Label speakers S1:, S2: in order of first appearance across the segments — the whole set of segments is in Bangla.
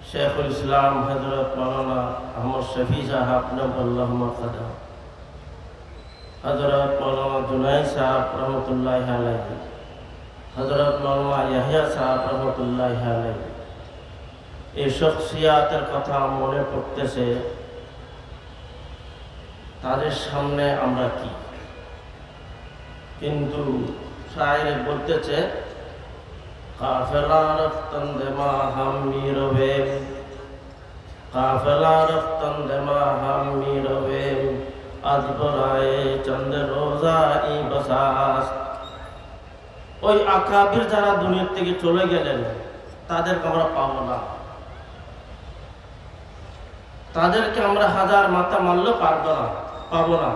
S1: शेखुल इस्लाम हजरत मौलाना अहमद शफी साहब नब्बल्लाहु मक़दम, हजरत मौलाना जुनैद साहब रहमतुल्लाहि अलैहि, हजरत मौलाना याहया साहब रहमतुल्लाहि अलैहि, এই শখসিয়াতের কথা মনে পড়তেছে। তাদের সামনে আমরা কি, কিন্তু শায়ের বলতেছে কাফেলা রফতন দেমা হাম মিরবে, কাফেলা রফতন দেমা হাম মিরবে, আজ বরায়ে চন্দ রোজা ই বসাস। ওই আকাবির যারা দুনিয়া থেকে চলে গেলেন তাদেরকে আমরা পাবো না, তাদেরকে আমরা হাজার মাথা মারলেও পাবো না।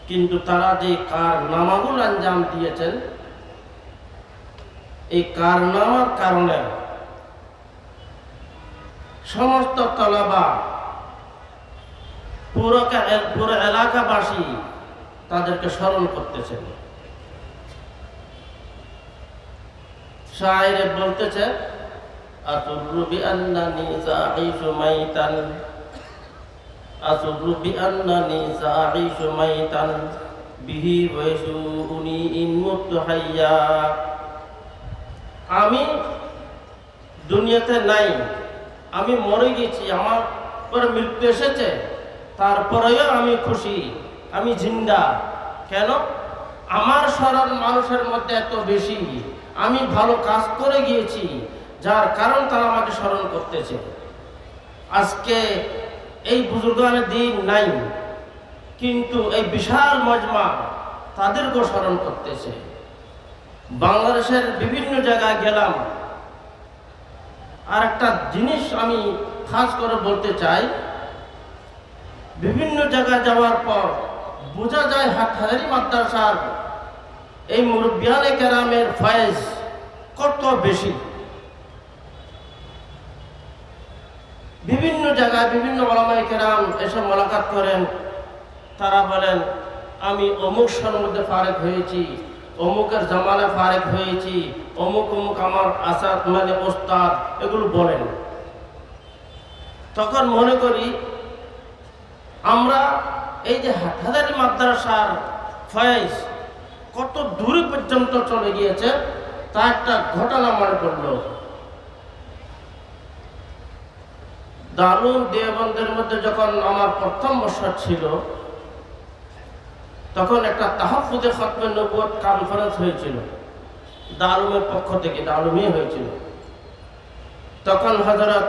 S1: কিন্তু তারা যে কারনামাগুলো আঞ্জাম দিয়েছেন, এই কারনামার কারণে সমস্ত তলাবা পুরো এলাকাবাসী তাদেরকে স্মরণ করতেছেন। শায়েরে বলতেছে আসরু বিআন্নানি সাঈশু মাইতান, আসরু বিআন্নানি সাঈশু মাইতান বিহি ওয়াসুনি ইন মুতু হাইয়া। আমি দুনিয়াতে নাই, আমি মরে গেছি, আমার পরে মৃত্যু এসেছে, তারপরেও আমি খুশি, আমি জিন্দা। কেন? আমার স্মরণ মানুষের মধ্যে এত বেশি, আমি ভালো কাজ করে গিয়েছি, যার কারণ তারা আমাকে স্মরণ করতেছে। আজকে এই বুজুর্গানের দিন নাই, কিন্তু এই বিশাল মজমা তাদেরকেও স্মরণ করতেছে। বাংলাদেশের বিভিন্ন জায়গায় গেলাম, আর একটা জিনিস আমি খাস করে বলতে চাই, বিভিন্ন জায়গায় যাওয়ার পর বোঝা যায় হাটহাজারী মাদ্রাসার এই মুরব্বিয়ানে কেরামের ফয়েজ কত বেশি। বিভিন্ন জায়গায় বিভিন্ন ওলামায়ে কেরাম এসে মোলাকাত করেন, তারা বলেন আমি অমুক সনের মধ্যে ফারেক হয়েছি, অমুকের জামানে ফারেক হয়েছি, অমুক অমুক আমার আসাদ মানে ওস্তাদ, এগুলো বলেন। তখন মনে করি আমরা এই যে হাটহাজারী মাদ্রাসার ফয়েজ কত দূরে পর্যন্ত চলে গিয়েছে, তা একটা ঘটনা মনে পড়ল। দারুল দেওবন্দের মধ্যে যখন আমার প্রথম বছর ছিল, তখন একটা তাহফুজে খতমে নবুয়ত কনফারেন্স হয়েছিল, দারুমের পক্ষ থেকে, দারুমই হয়েছিল। তখন হযরত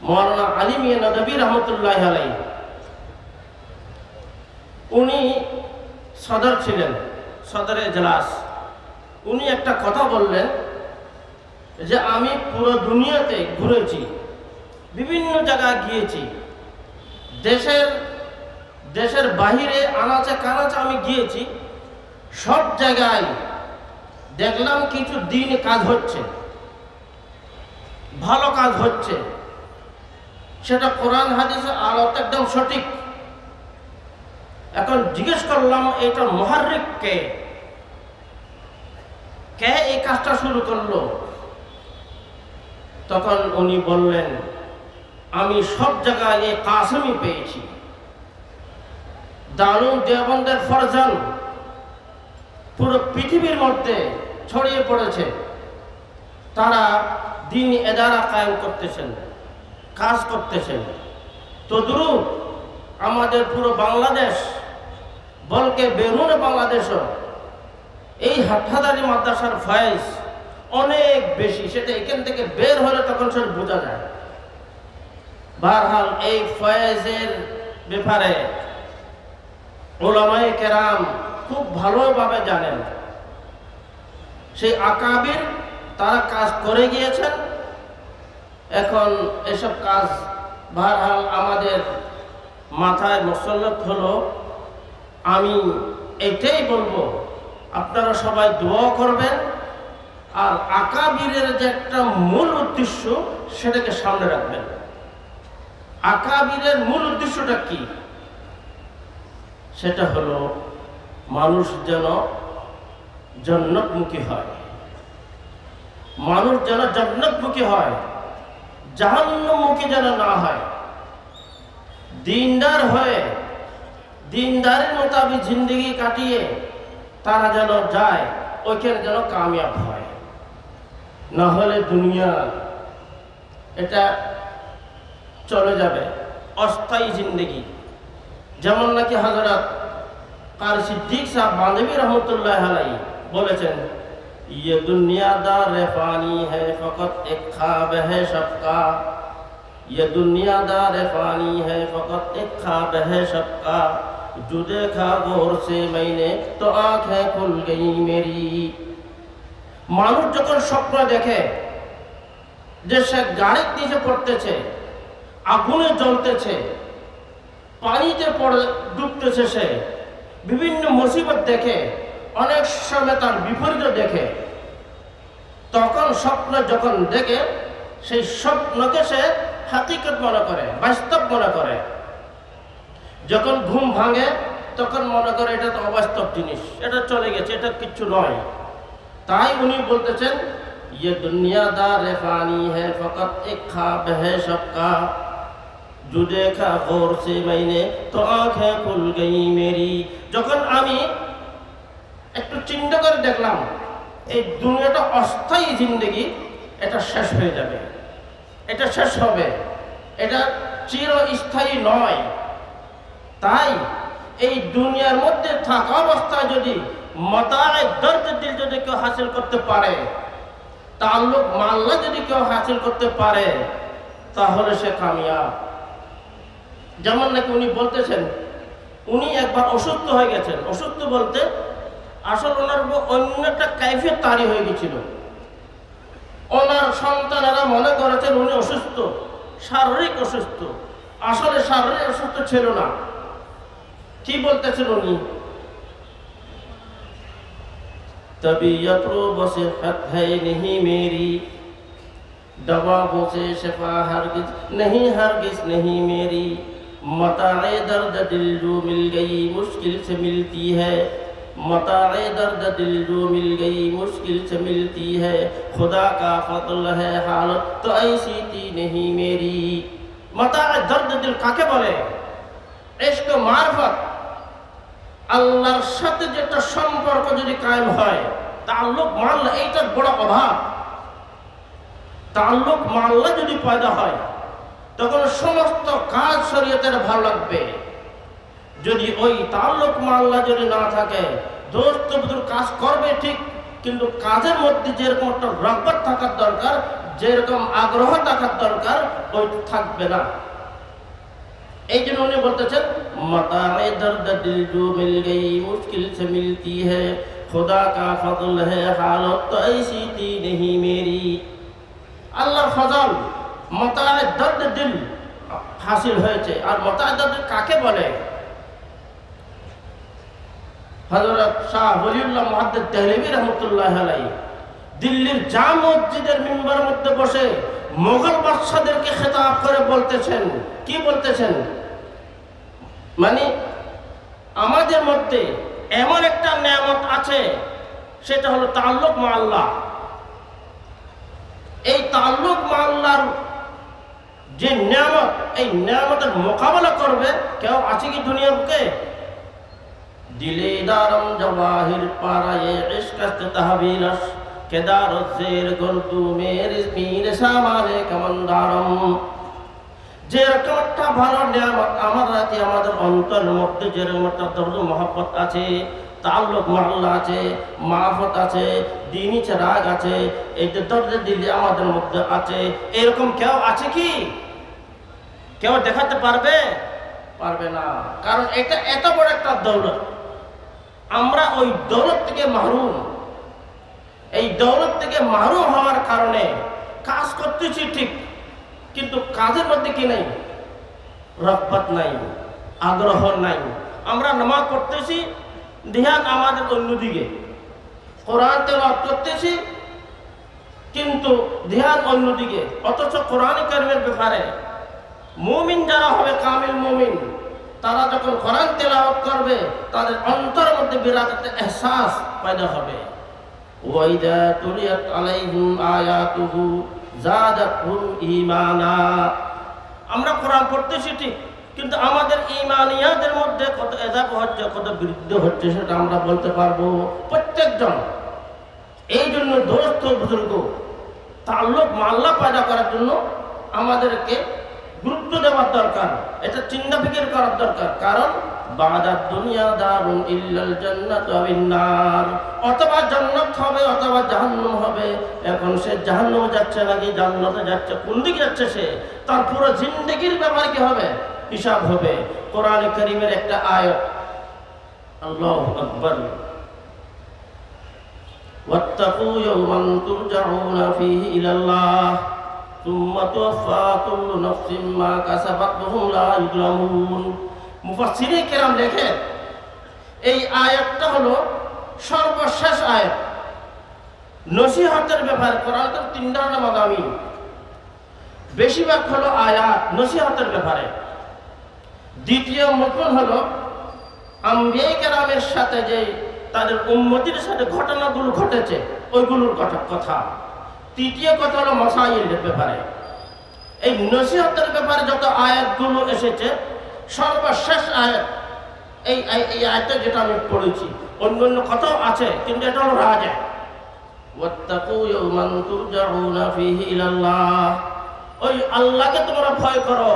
S1: মাওলানা আলী মিয়া নদভী রহমতুল্লাহি আলাইহি উনি সদর ছিলেন, সদরে এজলাস। উনি একটা কথা বললেন যে আমি পুরো দুনিয়াতে ঘুরেছি, বিভিন্ন জায়গায় গিয়েছি, দেশের বাহিরে আনাচে কানাচে আমি গিয়েছি, সব জায়গায় দেখলাম কিছু দিন কাজ হচ্ছে, ভালো কাজ হচ্ছে, সেটা কোরআন হাদিসের আলোতে একদম সঠিক। এখন জিজ্ঞেস করলাম এটা মুহাররিক কে এই কাজটা শুরু করলো? তখন উনি বললেন আমি সব জায়গায় এই কাসেমই পেয়েছি। দারুল দেওবন্দের ফরজান পুরো পৃথিবীর মধ্যে ছড়িয়ে পড়েছে, তারা দিন এদারা কায়েম করতেছেন, কাজ করতেছেন। তদ্রুপ আমাদের পুরো বাংলাদেশ, বলকে বেরুন বাংলাদেশও এই হাটহাজারী মাদ্রাসার ফয়েজ অনেক বেশি, সেটা এখান থেকে বের হলে তখন সেটা বোঝা যায়। বারহাল এই ফয়েজের ব্যাপারে উলামায়ে কেরাম খুব ভালোভাবে জানেন। সেই আকাবির তারা কাজ করে গিয়েছেন, এখন এসব কাজ বারহাল আমাদের মাথায় মুসল্লত হলো। আমি এটাই বলবো, আপনারা সবাই দোয়া করবেন, আর আকাবিরের যে একটা মূল উদ্দেশ্য সেটাকে সামনে রাখবেন। আকাবিরের মূল উদ্দেশ্যটা কি? সেটা হলো মানুষ যেন জান্নাতমুখী হয়, মানুষ যেন জান্নাতমুখী হয়, জাহান্নামমুখী যেন না হয়। দিনদার হয়ে দিনদারের মোতাবেক জিন্দগি কাটিয়ে তারা যেন যায়, ওইখানে যেন কামিয়াব হয়। না হলে দুনিয়া এটা চলে যাবে, অস্থায়ী জিন্দগি। যেমন নাকি হযরত কারি সিদ্দিক সাহেব বান্ধবী রহমতুল্লাহ আলাইহি বলেছেন, ये दुनियादार फानी है फकत एक ख्वाब है सबका, ये दुनियादार फानी है फकत एक ख्वाब है सबका, जो देखा गौर से मैंने तो आंखें खुल गई मेरी। মানুষ যখন স্বপ্ন দেখে যে সে গাড়ির নিচে পড়তেছে, আগুনে জ্বলতেছে, পানিতে পড়ে ডুবতেছে, সে বিভিন্ন মুসিবত দেখে, অনেক সময় তার বিপরীত দেখে, তখন স্বপ্ন যখন দেখে সেই স্বপ্নকে সে হাকিকত মনে করে, বাস্তব মনে করে। যখন ঘুম ভাঙে তখন মনে করে এটা তো অবাস্তব জিনিস, এটা চলে গেছে, এটা কিচ্ছু নয়। তাই উনি বলতেছেন, ये दुनियादार फानी है फकत एक ख्वाब है सबका, जो देखा गौर से मैंने तो आंखें खुल गई मेरी। যখন আমি একটু চিন্তা করে দেখলাম এই দুনিয়াটা অস্থায়ী জিন্দগি, এটা শেষ হয়ে যাবে, এটা শেষ হবে, এটা চিরস্থায়ী নয়। তাই এই দুনিয়ার মধ্যে থাকা অবস্থায় যদি মাতায়ে দর্দ দিল যদি কেউ হাসিল করতে পারে, তাআল্লুক মাল্লা যদি কেউ হাসিল করতে পারে, তাহলে সে কামিয়াব। যেমন নাকি উনি বলতেছেন, উনি একবার অসুস্থ হয়ে গেছেন। অসুস্থ বলতে আসলে ওনার অন্য একটা কাইফিয়ত তারি হয়ে গেছিল। ওনার সন্তানেরা মনে করেছেন উনি অসুস্থ, শারীরিক অসুস্থ। আসলে শারীরিক অসুস্থ ছিল না। কি বলতেছেন উনি, तबीयत बसिहत है नहीं मेरी, दवाओं से शिफा हरगिज नहीं मेरी, मताए दर्द दिल जो मिल गई मुश्किल से मिलती है, मताए दर्द दिल जो मिल गई मुश्किल से मिलती है, खुदा का फضल है हालत तो ऐसी थी नहीं मेरी। मताए दर्द दिल काके बोले? इश्क मारफत, আল্লাহর সাথে যেটা সম্পর্ক যদি কায়েম হয়, তাআল্লুক মাল্লা, এইটার বড় অভাব। তাআল্লুক মাল্লা যদি পয়দা হয়, তখন সমস্ত কাজ শরীয়তের ভালো লাগবে। যদি ওই তাআল্লুক মাল্লা যদি না থাকে, দোস্ত বন্ধুর কাজ করবে ঠিক, কিন্তু কাজের মধ্যে যেরকম একটা রগবত থাকার দরকার, যেরকম আগ্রহ থাকার দরকার, ওই থাকবে না। এই জন্য উনি বলতেছেন, मताए दर्द दिल जो मिल गई मुश्किल से मिलती है, खुदा का फضल है हालत तो ऐसी थी नहीं मेरी। আল্লাহর ফজল মতায়ে দর্দ দিল হাসিল হয়েছে। আর মতায়ে দর্দ কাকে বলে? হযরত শাহ ওলিউল্লাহ মুহাদ্দিস দেহলভী রহমাতুল্লাহ আলাইহি দিল্লির জামে মসজিদের মিম্বরের মধ্যে বসে মোগল বাদশাদেরকে খেতাব করে বলতেছেন, কি বলতেছেন, মানে আমাদের মধ্যে এমন একটা নিয়ামত আছে, সেটা হলো তাআল্লুক মা আল্লাহ। এই তাআল্লুক মা আল্লাহর যে নিয়ামত, এই নিয়ামতের মোকাবেলা করবে কেউ আছে কি দুনিয়ার বুকে? দিলে দারম জওয়াহির পারায়ে ইশক আস্ত তাহবিলাস, কেদারত জের গলতু মেরে পীর সামানে কমন্দারম। যেরকম একটা ভালো নিয়ামত আমার আছে, আমাদের অন্তরের মধ্যে যেরকম একটা দরদ মহব্বত আছে, তাআল্লুক মা আল্লাহ আছে, মারফত আছে, দ্বীনি চিরাগ আছে, এই যে দরদ দিলে আমাদের মধ্যে আছে, এরকম কেউ আছে কি? কেউ দেখাতে পারবে? পারবে না। কারণ এটা এত বড় একটা দৌলত, আমরা ওই দৌলত থেকে মাহরুম। এই দৌলত থেকে মাহরুম হওয়ার কারণে কাজ করতেছি ঠিক, কিন্তু কাজের মধ্যে কি নাই? রগবত নাই, আগ্রহ নাই। আমরা নামাজ পড়তেছি, ধ্যান আমাদের অন্যদিকে, কোরআন তেলাওয়াত করতেছি, কিন্তু ধ্যান অন্যদিকে। অথচ কোরআন কারীমের ব্যাপারে মুমিন যারা হবে, কামিল মুমিন, তারা যখন কোরআন তেলাওয়াত করবে, তাদের অন্তরের মধ্যে বিরাট একটা এহসাস পয়দা হবে। ওয়াইদা তুলিয়াত আলাইহিম আয়াতুহু যাদাতহুম ঈমানা। আমরা কোরআন পড়তেছি ঠিক, কিন্তু আমাদের ঈমানিয়াতের মধ্যে কত এযাব হচ্ছে, কত বৃদ্ধি হচ্ছে সেটা আমরা বলতে পারবো প্রত্যেকজন। এই জন্য দোস্ত বুজুর্গ তাল্লুক মাল্লা পয়দা করার জন্য আমাদেরকে গুরুত্ব দেওয়ার দরকার, এটা চিন্তা ফিকির করার দরকার। কারণ বাদাত দুনিয়া দারুন ইল্লাল জান্নাতু ওয়ান নার, অথবা জান্নাত হবে অথবা জাহান্নাম হবে। এখন সে জাহান্নামে যাচ্ছে নাকি জান্নাতে যাচ্ছে, কোন দিকে যাচ্ছে সে, তার পুরো জিন্দেগির ব্যাপারে কি হবে, হিসাব হবে। কোরআন কারীমের একটা আয়াত, আল্লাহু আকবার, ওয়াত্তাকু ইয়াওমান তুরজাউনা ফীহি ইলাল্লাহ সুম্মা তুওয়াফফা কুল্লু নাফসিন মা কাসাবাত ওয়া হুম লা ইউযলামুন। মুফাসসিরিন কেরাম লেখেন এই আয়াতটা হলো সর্বশেষ আয়াত নসিহতের ব্যাপারে। কোরআনের তিনটা মাদামি, বেশিরভাগ হলো আয়াত নসিহতের ব্যাপারে। দ্বিতীয় মতন হলো আম্বিয়া কেরামের সাথে যে তাদের উম্মতির সাথে ঘটনাগুলো ঘটেছে ওইগুলোর কথা। তৃতীয় কথা হলো মাসাইলের ব্যাপারে। এই নসিহতের ব্যাপারে যত আয়াতগুলো এসেছে সর্বশেষ আয়াত এই আয়াতটা যেটা আমি পড়েছি, অন্য কথাও আছে কিন্তু এটা হলো রাজা। ওয়াত্তাকু ইয়াওমান তুরজাউনা ফীহি ইলাল্লাহ, ওই আল্লাহকে তোমরা ভয় করো,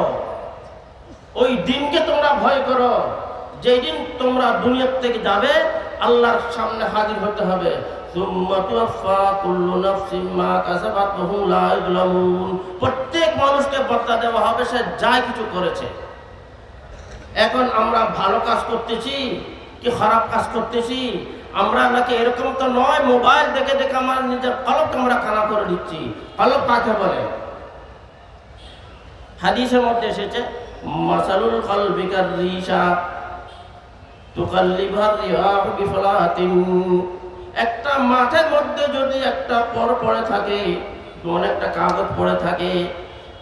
S1: ওই দিনকে তোমরা ভয় করো যেই দিন তোমরা দুনিয়া থেকে যাবে, আল্লাহর সামনে হাজির হতে হবে। সুম্মা তুওয়াফফা কুল্লু নাফসিন মা কাসাবাত ওয়া হুম লা ইউযলামুন, প্রত্যেক মানুষকে বদলা দেওয়া হবে সে যা কিছু করেছে। এখন আমরা ভালো কাজ করতেছি কি খারাপ কাজ করতেছি, আমরা নাকি এরকম তো নয় মোবাইল দেখে দেখে আমার নিজের কলব আমরা কানা করে দিচ্ছি। কলব কাকে বলে? হাদিসের মধ্যে এসেছে মাসালুল কলবি কাররিশা তুকাল্লিবুহা রিয়াহু বিফলাতিন। একটা মাঠের মধ্যে যদি একটা পড়ে থাকে, একটা কাগজ পড়ে থাকে,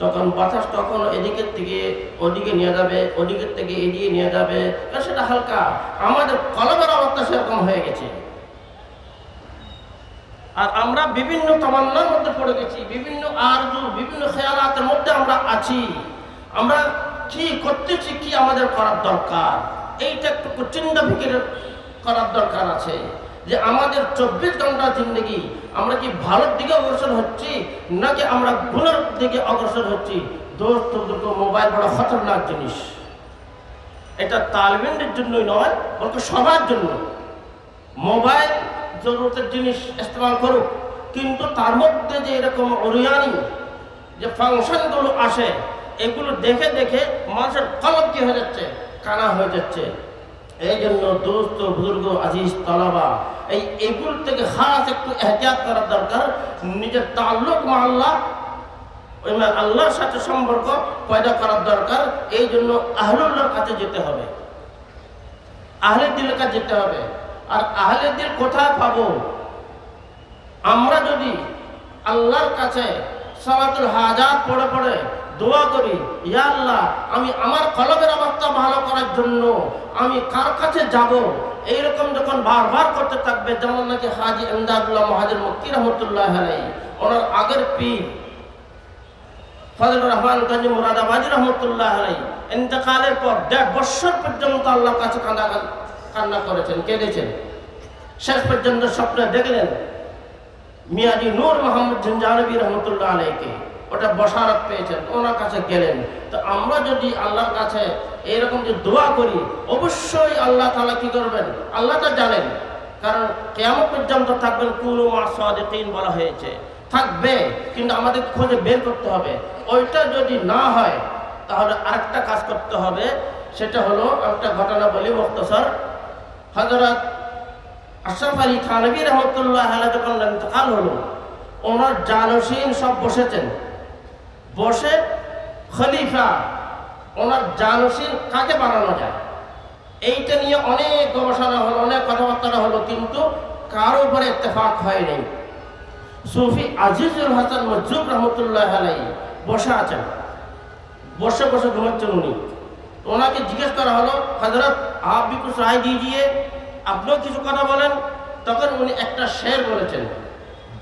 S1: তখন বাতাস তখন এদিকের থেকে ওদিকে নিয়ে যাবে, ওদিকের থেকে এদিকে নিয়ে যাবে, সেটা হালকা। আমাদের কলবের অবস্থা সেরকম হয়ে গেছে। আর আমরা বিভিন্ন তামান্নার মধ্যে পড়ে গেছি, বিভিন্ন আরজু, বিভিন্ন খেয়ালাতের মধ্যে আমরা আছি। আমরা কি করতেছি, কি আমাদের করার দরকার, এইটা একটু চিন্তা ফিকির করার দরকার আছে যে আমাদের 24 ঘন্টা জিন্দগি আমরা কি ভালোর দিকে অগ্রসর হচ্ছি নাকি আমরা গুণের দিকে অগ্রসর হচ্ছি। দোস্ত মোবাইল বড় খতরনাক জিনিস, এটা তালিবানদের জন্যই নয় বরং সবার জন্য। মোবাইল জরুরতের জিনিস ইস্তেমাল করুক, কিন্তু তার মধ্যে যে এরকম অরিয়ানি যে ফাংশনগুলো আসে এগুলো দেখে দেখে মানুষের কলব কি হয়ে যাচ্ছে, কানা হয়ে যাচ্ছে। এই জন্য দোস্ত বুজুর্গ আজিজ তালাবা এইগুলো থেকে খাস একটু এহতিয়াত করার দরকার। নিজের তাল্লুক মা আল্লাহ, ওই আল্লাহর সাথে সম্পর্ক পয়দা করার দরকার। এই জন্য আহলুল্লাহর কাছে যেতে হবে, আহলে দিলের কাছে যেতে হবে। আর আহলে দিল কোথায় পাবো? আমরা যদি আল্লাহর কাছে সালাতুল হাজাত পড়ে পড়ে দোয়া করি, ইয়া আল্লাহ আমি আমার কলবের অবস্থা ভালো করার জন্য আমি কার কাছে যাব, এইরকম যখন বারবার করতে থাকবে, যেমন নাকি হাজী ইমদাদুল্লাহ মুহাজির মক্কি রহমতুল্লাহ আলাইহি, ওনার আগের পীর ফজলুর রহমান গঞ্জ মুরাদাবাদী রহমতুল্লাহ আলাইহি ইন্তেকালের পর 1.5 বছর পর্যন্ত আল্লাহর কাছে কান্না করেছেন, কেঁদেছেন। শেষ পর্যন্ত স্বপ্নে দেখলেন মিয়াজি নূর মোহাম্মদ ঝিনজানবী রহমতুল্লাহ আলাইহিকে, ওটা বশারত পেয়েছেন, ওনার কাছে গেলেন। তো আমরা যদি আল্লাহর কাছে এরকম যে দোয়া করি, অবশ্যই আল্লাহ তাআলা কি করবেন আল্লাহ তা জানেন। কারণ কিয়ামত পর্যন্ত থাকবেন, কুনু মা সাদিকিন বলা হয়েছে, থাকবে, কিন্তু আমাদের খোঁজে বের করতে হবে। ওইটা যদি না হয় তাহলে আরেকটা কাজ করতে হবে, সেটা হলো একটা ঘটনা বলি মুখতাসার। হযরত আশরাফ আলী থানভী রহমতুল্লাহ আলাইহি যখন ইন্তেকাল হলো, ওনার জানশীন সব বসেছেন, বসে খলিফা ওনার জানশীন কাকে বানানো যায় এইটা নিয়ে অনেক গবেষণা হলো, অনেক কথাবার্তা হলো, কিন্তু কারো উপরে ইত্তেফাক হয়নি। সুফি আজিজুল হাসান মজজুব রহমতুল্লাহ আলাইহি বসে আছেন, বসে বসে ঘুমাচ্ছেন উনি। ওনাকে জিজ্ঞেস করা হলো, হযরত আপ भी कुछ राय दीजिए, আপনিও কিছু কথা বলেন। তো তখন উনি একটা শের বলেছেন,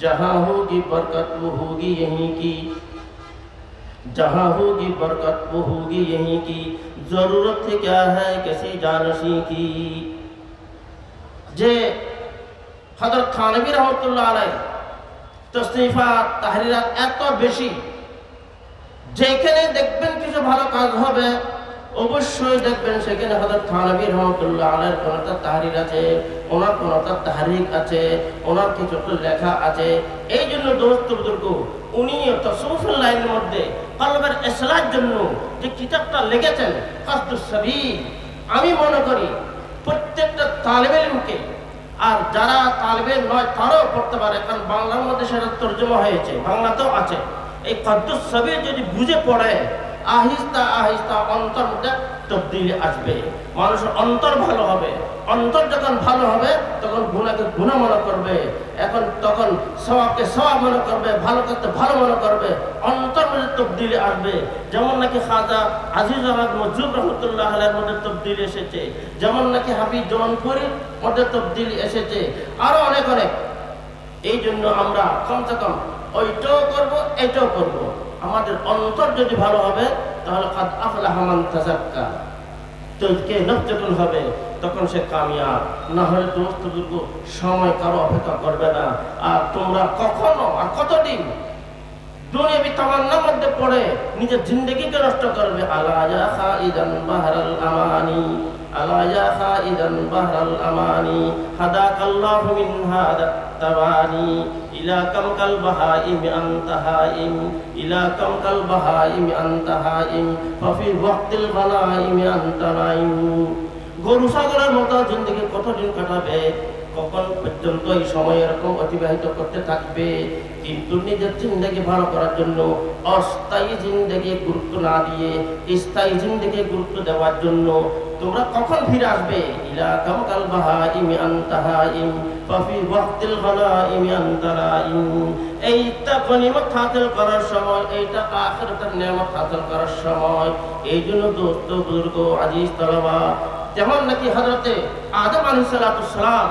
S1: जहां होगी बरकत वो होगी यहीं की, जहां होगी बरकत वो होगी यहीं की, जरूरत क्या है किसी जानशी की। যে হযরত থানভী রাহমাতুল্লাহ আলাইহি তাসনিফাত তাহরিরাত এত বেশি, যেখানে দেখবেন কিছু ভালো কাজ হবে অবশ্যই দেখবেন সেখানে হযরত থানভী রাহমাতুল্লাহ আলাইহির কোন একটা তাহরির আছে, ওনার কোন একটা তাহরিক আছে, ওনার কিছু একটা লেখা আছে। এই জন্য দোস্ত বুজুর্গ, উনি তাসাউফুল লাইনের মধ্যে কলবের ইসলাহের জন্য যে কিতাবটা লিখেছেন কাসদুস সাবিল, আমি মনে করি প্রত্যেকটা তালেবে ইলমকে, আর যারা তালেবে নয় তারাও পড়তে পারে, কারণ বাংলার মধ্যে সেটা তর্জমা হয়েছে, বাংলাতেও আছে। এই কাসদুস সাবিল যদি বুঝে পড়ে, আহিস্তা আহিস্তা অন্তর মধ্যে তবদিলি আসবে, মানুষের অন্তর ভালো হবে। অন্তর যখন ভালো হবে তখন গুনাহকে গুনাহ মনে করবে, তখন সওয়াবকে সওয়াব মনে করবে, ভালো করতে ভালো মনে করবে, অন্তর মধ্যে তবদিলি আসবে। যেমন নাকি খাজা আজিজ আহমদ মজুব রহমতুল্লাহ আলাইহির মধ্যে তবদিলি এসেছে, যেমন নাকি হাফিজ জৌনপুরীর মধ্যে তবদিলি এসেছে, আরো অনেক অনেক। এই জন্য আমরা কমসে কম ওইটাও করব, এটাও করব। আমাদের অন্তর যদি ভালো হবে তাহলে কাদ আফলাহা মান তাযাক্কা, তাজকিয়া নফস যখন হবে তখন সে কামিয়াব। না হলে দোস্ত বুজুর্গ, সময় কারো অপেক্ষা করবে না। আর তোমরা কখনো আর কতদিন দুনিয়াবি তামান্নার মধ্যে পড়ে নিজের জিন্দেগিকে নষ্ট করবে? আলা ইয়া খাইদান বাহরাল আমানি, আলা ইয়া খাইদান বাহরাল আমানি, হাদাকাল্লাহু মিন হাদা তাওয়ানি, ইলা কামকাল বাহাইম আনতা হাইম, ইলা কামকাল বাহাইম আনতা হাইম, ফাফি ওয়াক্তিল বালাইম আনতা নাইম। গরু ছাগলের মতো জিন্দেগি কতদিন কাটাবে? কখন পর্যন্ত এই সময় এরকম অতিবাহিত করতে থাকবে? কিন্তু নিজের জিন্দেগি ভালো করার জন্য অস্থায়ী জিন্দেগি গুরুত্ব না দিয়ে স্থায়ী জিন্দেগি গুরুত্ব দেওয়ার জন্য তোমরা কখন ফিরে আসবে? ইলা কামকাল বাহাইম আনতা হাইম, ফাফি ওয়াক্তিল বালাইম আনতা নাইম। এইটা গনিমত হাসিল করার সময়, এইটা আখিরাতের নিয়ামত হাসিল করার সময়। এই জন্য দোস্ত বুজুর্গ আজিজ তালাবা, যেমন নাকি হযরতে আদম আলাইহিস সালাম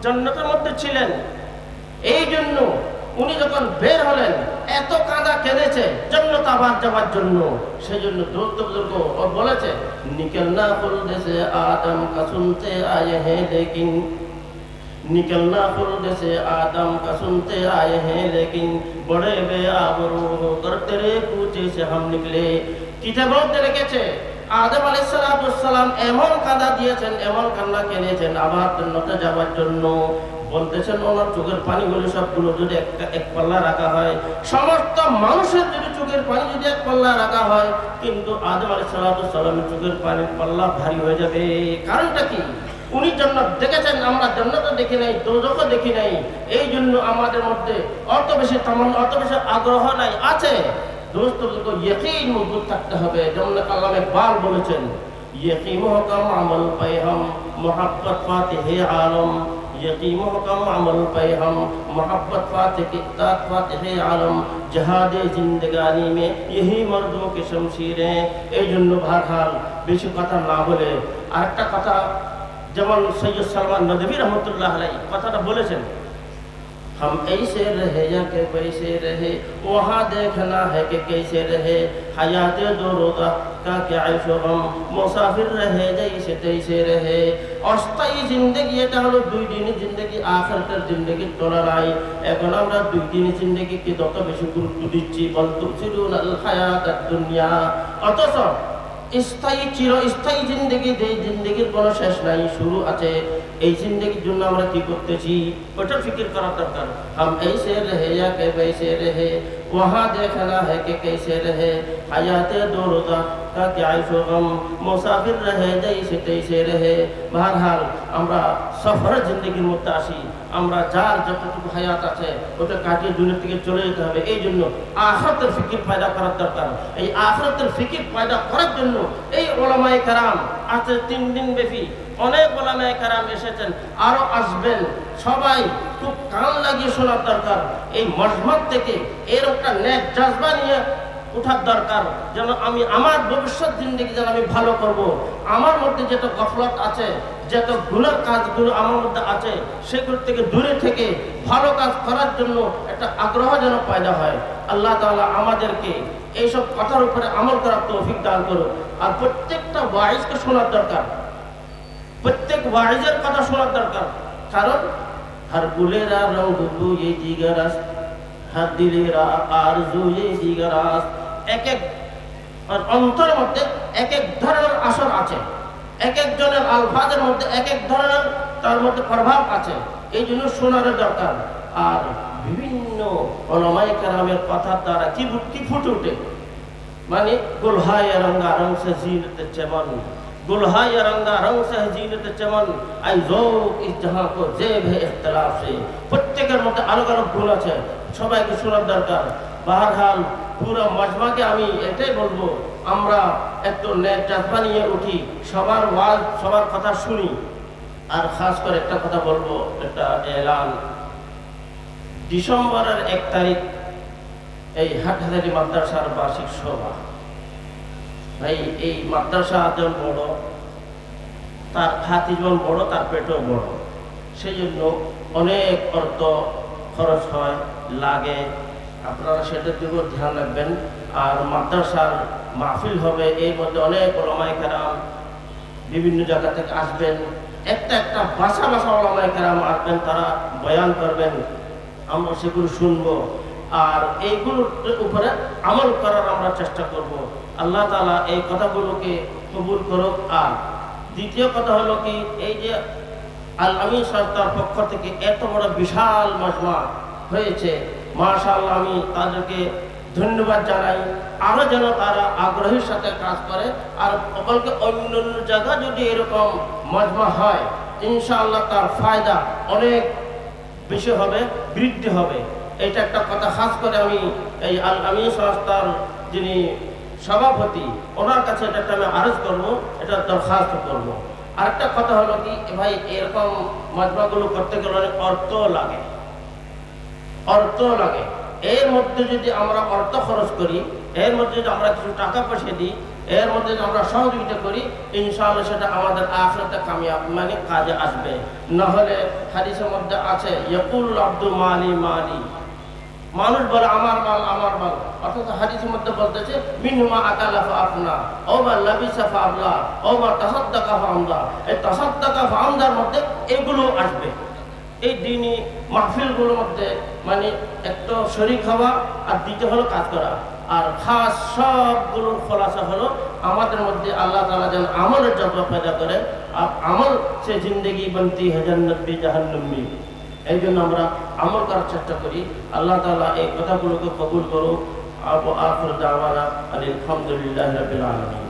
S1: জান্নাতের মধ্যে ছিলেন, এই জন্য উনি যখন বের হলেন এত কাঁদা কেঁদেছে জান্নাত আবার যাওয়ার জন্য। সেই জন্য দোস্ত বুজুর্গ ও বলেছে, নিকলনা খুলদেসে আদম কা সুনতে আয়ে হ্যাঁ লেকিন, निकलना खुद से आदम का सुनते आए हैं लेकिन बड़े बेआबरू होकर तेरे कूचे से हम निकले। কিতাবে মধ্যে লিখেছে আদম আলাইহিস সালাম এমন কাঁদা দিয়েছেন, এমন কান্না কেঁদেছেন আবার জান্নাতে যাওয়ার জন্য। বলতেছেন ওনার চোখের পানিগুলো সবগুলো যদি এক পাল্লা রাখা হয়, সমস্ত মানুষের যদি চোখের পানি যদি এক পাল্লা রাখা হয়, কিন্তু আদম আলাইহিস সালামের চোখের পানির পাল্লা ভারী হয়ে যাবে। কারণটা কি? উনি জান্নাত দেখেছেন, আমরা জান্নাতও দেখি নাই, দোজখও দেখি নাই। এই জন্য আমাদের মধ্যে অত বেশি তামান্না, অত বেশি আগ্রহ নাই। আছে দোস্ত বুজুর্গ, ইয়াকিন মজবুত থাকতে হবে। যেমন আল্লামা ইকবাল বলেছেন, ইয়াকিন মুহকাম আমল পায়হাম মুহাব্বত ফাতিহে আলম, ইয়াকিন মুহকাম আমল পায়হাম মুহাব্বত ফাতিহে আলম, জহাদে জিন্দেগানি মে यही मर्दों की शमशीरें। এই জন্য ভারহাল বেশি কথা না বলে আরেকটা কথা, যেমন সৈয়দ সালমান নদভী রহমতুল্লাহ আলাইহি কথাটা বলেছেন, हम ऐसे रहे या के कैसे रहे, वहाँ देखना है कि कैसे रहे, हयात दो रोज़ा का क्या ऐशो गम, मुसाफिर रहे जैसे तैसे रहे। অস্থায়ী জিন্দেগি এটা হলো দুই দিনের জিন্দেগি, আখিরাতের জিন্দেগি তোলা নাই। এখন আমরা দুই দিনের জিন্দেগিকে যত বেশি গুরুত্ব দিচ্ছি, বল তুসিরুনাল হায়াতাদ দুনিয়া, অথচ স্থায়ী চিরস্থায়ী জিন্দেগি, যে জিন্দেগির কোনো শেষ নাই, শুরু আছে, এই জিন্দেগির জন্য আমরা কি করতেছি ওটার ফিকির করা দরকার। हम ऐसे रहे या के वैसे रहे, वहाँ देखना है कि कैसे रहे, हयात दो रोज़ा का क्या ऐशो गम, मुसाफिर रहे जैसे तैसे रहे। बहरहाल আমরা সফরের জিন্দেগির মধ্যে আসি, আমরা যার যতটুকু হায়াত আছে ওটা কাটিয়ে দুনিয়া থেকে চলে যেতে হবে। এই জন্য আখিরাতের ফিকির পয়দা করার দরকার। এই আখিরাতের ফিকির পয়দা করার জন্য এই উলামায়ে কেরাম আজকে 3 দিন ব্যাপী অনেক উলামায়ে কেরাম এসেছেন, আরো আসবেন। সবাই খুব কান লাগিয়ে শোনার দরকার। এই মজমাত থেকে এর একটা নেক জাজবা নিয়ে উঠার দরকার, যেন আমি আমার ভবিষ্যৎ জিন্দেগি যেন আমি ভালো করব। আমার মধ্যে যত গফলত আছে, যত গুনার কাজগুলো আমার মধ্যে আছে, সেগুলো থেকে দূরে থেকে ভালো কাজ করার জন্য একটা আগ্রহ যেন পয়দা হয়। আল্লাহ তাআলা আমাদেরকে এইসব কথার উপরে আমল করার তৌফিক দান করুন। আর প্রত্যেকটা ওয়াইজকে শোনার দরকার, প্রত্যেক ওয়াইজের কথা শোনার দরকার। কারণ हर गुलेरा रंग तू ये जिगरास हर दिलेरा आरजू ये जिगरास एक एक और অন্তরের মধ্যে এক এক ধরনের আসর আছে, এক একজনের আলফাজের মধ্যে এক এক ধরনের তার মধ্যে প্রভাব আছে, এই জন্য শোনার দরকার। আর বিভিন্ন ওলামায়ে কেরামের কথার দ্বারা কি ফুটে ওঠে, মানে গুলহায় রঙ্গা রং সে জিনতে চেমন, गुलहाय रंगा रंग से जीनत चमन आई ज़ौक़ इस जहां को ज़ेब है इख्तिलाफ से। প্রত্যেকের মধ্যে আলাদা আলাদা গুণ আছে, সবাইকে শোনার দরকার। বাহরহাল পুরো মজমাকে আমি এটাই বলবো, আমরা একটু নেক জাজবা নিয়ে উঠি, সবার ওয়াজ সবার কথা শুনি। আর খাস করে একটা কথা বলবো, একটা এলান, ডিসেম্বরের 1 তারিখ এই হাটহাজারী মাদ্রাসার বার্ষিক সভা। ভাই এই মাদ্রাসা যেমন বড়, তার হাতি যেমন বড়, তার পেটও বড়, সেই জন্য অনেক অর্থ খরচ হয়, লাগে। আপনারা সেটার দিকেও ধ্যান রাখবেন। আর মাদ্রাসার মাহফিল হবে, এর মধ্যে অনেক ওলামায়ে কেরাম বিভিন্ন জায়গা থেকে আসবেন, একটা একটা ভাষা ওলামায়ে কেরাম আসবেন, তারা বয়ান করবেন, আমরা সেগুলো শুনবো। আর এইগুলোর উপরে আমল করার আমরা চেষ্টা করব। আল্লাহ তাআলা এই কথাগুলোকে কবুল করুক। আর দ্বিতীয় কথা হলো কি, এই যে আল আমিন সরকার পক্ষ থেকে এত বড় বিশাল মজমা হয়েছে, মাশাআল্লাহ, আমি তাদেরকে ধন্যবাদ জানাই। আরও যেন তারা আগ্রহের সাথে কাজ করে। আর বলকে অন্য অন্য জায়গা যদি এরকম মজমা হয়, ইনশাআল্লাহ তার ফায়দা অনেক বেশি হবে, বৃদ্ধি হবে। এটা একটা কথা খাস করে আমি এই আল আমিন সংস্থার যিনি সভাপতি, ওনার কাছে এটা আমি আরজ করবো, এটা দরখাস্ত করবো। আরেকটা কথা হলো কি ভাই, এরকম মজমাগুলো করতে গেলে অনেক অর্থ লাগে, অর্থ লাগে। এর মধ্যে যদি আমরা অর্থ খরচ করি, এর মধ্যে যদি আমরা কিছু টাকা পয়সা দিই, এর মধ্যে যদি আমরা সহযোগিতা করি, ইনশাআল্লাহ সেটা আমাদের আখিরাতে কামিয়াব মানে কাজে আসবে। নাহলে হাদিসের মধ্যে আছে ইয়াকুল আব্দু মালি মালি, মানুষ বলে আমার মাল আমার মাল, অর্থাৎ হাদিসের মধ্যে বলতেছে মিনহুমা আকালা ফাআফনা ও মা লাবিসা ফাআবলা ও মা তাসাদ্দাকা ফাআমদা। এই তাসাদ্দাকা ফাআমদার মধ্যে এগুলো আসবে। এই দিনই মাহফিলগুলোর মধ্যে মানে একটু শরীক হওয়া, আর দ্বিতীয় হলো কাজ করা। আর খাস সবগুলোর খোলাসা হলো আমাদের মধ্যে আল্লাহ তাআলা যেন আমলের জজ্বা পয়দা করে। আর আমল সে জিন্দেগি বনতি है जन्नत भी जहन्नम भी। এই জন্য আমরা আমল করার চেষ্টা করি। আল্লাহ তাআলা এই কথাগুলোকে কবুল করুক। আবু আখির দাওয়ানা আলহামদুলিল্লাহি রাব্বিল আলামিন।